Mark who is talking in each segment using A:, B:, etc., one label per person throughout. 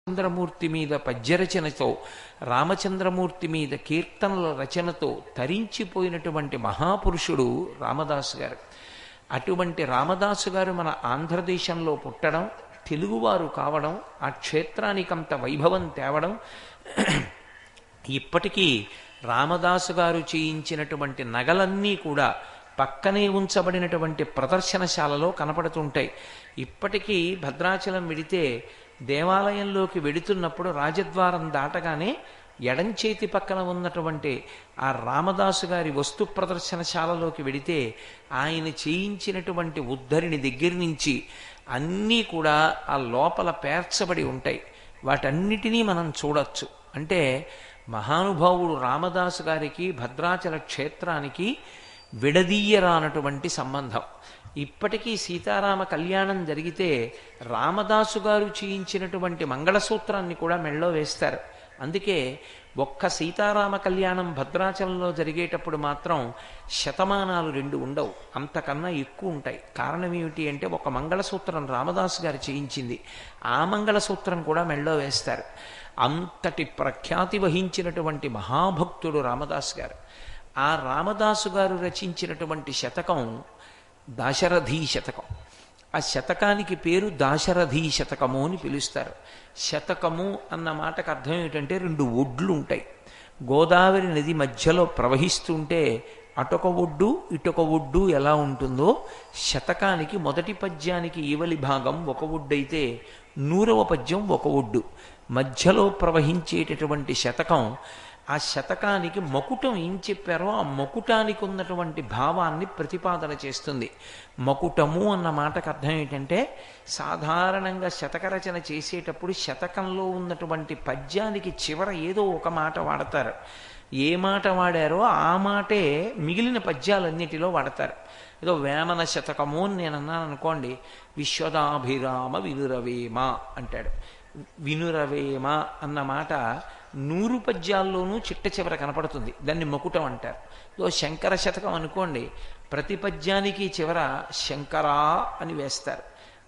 A: రామచంద్రమూర్తి మీద పద్యరచనతో రామచంద్రమూర్తి మీద కీర్తనల రచనతో తరించిపోయినటువంటి మహాపురుషుడు రామదాసు గారు. అటువంటి రామదాసు గారు మన ఆంధ్రదేశంలో పుట్టడం, తెలుగువారు కావడం, ఆ క్షేత్రానికంత వైభవం తేవడం, ఇప్పటికీ రామదాసు గారు చేయించినటువంటి నగలన్నీ కూడా పక్కనే ఉంచబడినటువంటి ప్రదర్శనశాలలో కనపడుతుంటాయి. ఇప్పటికీ భద్రాచలం వెడితే దేవాలయంలోకి వెడుతున్నప్పుడు రాజద్వారం దాటగానే ఎడంచేతి పక్కన ఉన్నటువంటి ఆ రామదాసు గారి వస్తు ప్రదర్శనశాలలోకి వెడితే ఆయన చేయించినటువంటి ఉద్ధరిని దగ్గర నుంచి అన్నీ కూడా ఆ లోపల పేర్చబడి ఉంటాయి. వాటన్నిటినీ మనం చూడొచ్చు. అంటే మహానుభావుడు రామదాసు గారికి భద్రాచల క్షేత్రానికి విడదీయరానటువంటి సంబంధం. ఇప్పటికీ సీతారామ కళ్యాణం జరిగితే రామదాసు గారు చేయించినటువంటి మంగళసూత్రాన్ని కూడా మెళ్ళో వేస్తారు. అందుకే ఒక్క సీతారామ కళ్యాణం భద్రాచలంలో జరిగేటప్పుడు మాత్రం శతమానాలు 2 ఉండవు, అంతకన్నా ఎక్కువ ఉంటాయి. కారణం ఏమిటి అంటే ఒక మంగళసూత్రం రామదాసు గారు చేయించింది, ఆ మంగళసూత్రం కూడా మెళ్ళో వేస్తారు. అంతటి ప్రఖ్యాతి వహించినటువంటి మహాభక్తుడు రామదాసు గారు. ఆ రామదాసు గారు రచించినటువంటి శతకం దాశరథీ శతకం. ఆ శతకానికి పేరు దాశరథీ శతకము అని పిలుస్తారు. శతకము అన్న మాటకు అర్థం ఏమిటంటే 2 ఒడ్లు ఉంటాయి. గోదావరి నది మధ్యలో ప్రవహిస్తుంటే అటొక ఒడ్డు ఇటొక ఒడ్డు ఎలా ఉంటుందో, శతకానికి మొదటి పద్యానికి ఈవలి భాగం ఒక ఒడ్డైతే 100వ పద్యం ఒక ఒడ్డు. మధ్యలో ప్రవహించేటటువంటి శతకం, ఆ శతకానికి మకుటం ఏం చెప్పారో ఆ మకుటానికి ఉన్నటువంటి భావాన్ని ప్రతిపాదన చేస్తుంది. మకుటము అన్న మాటకు అర్థం ఏంటంటే, సాధారణంగా శతక రచన చేసేటప్పుడు శతకంలో ఉన్నటువంటి పద్యానికి చివర ఏదో ఒక మాట వాడతారు. ఏ మాట వాడారో ఆ మాటే మిగిలిన పద్యాలన్నిటిలో వాడతారు. ఏదో వేమన శతకము అని నేను అన్నాను అనుకోండి, విశ్వదాభిరామ వినురవేమ అంటాడు. వినురవేమ అన్న మాట 100 పద్యాల్లోనూ చిట్ట చివర కనపడుతుంది, దాన్ని మకుటం అంటారు. శంకర శతకం అనుకోండి, ప్రతి పద్యానికి చివర శంకరా అని వేస్తారు.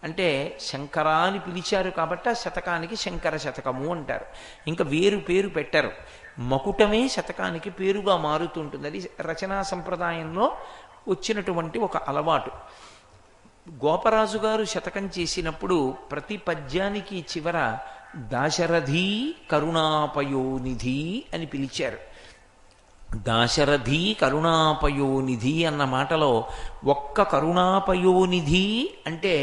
A: అంటే శంకరా అని పిలిచారు కాబట్టి ఆ శతకానికి శంకర శతకము అంటారు. ఇంకా వేరు పేరు పెట్టారు. మకుటమే శతకానికి పేరుగా మారుతుంటుంది. అది రచనా సంప్రదాయంలో వచ్చినటువంటి ఒక అలవాటు. గోపరాజు గారు శతకం చేసినప్పుడు ప్రతి పద్యానికి చివర దాశరథీ కరుణాపయోనిధి అని పిలిచారు. దాశరథీ కరుణాపయోనిధి అన్న మాటలో ఒక్క కరుణాపయోనిధి అంటే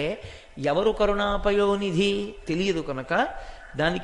A: ఎవరు కరుణాపయోనిధి తెలియదు కనుక దానికి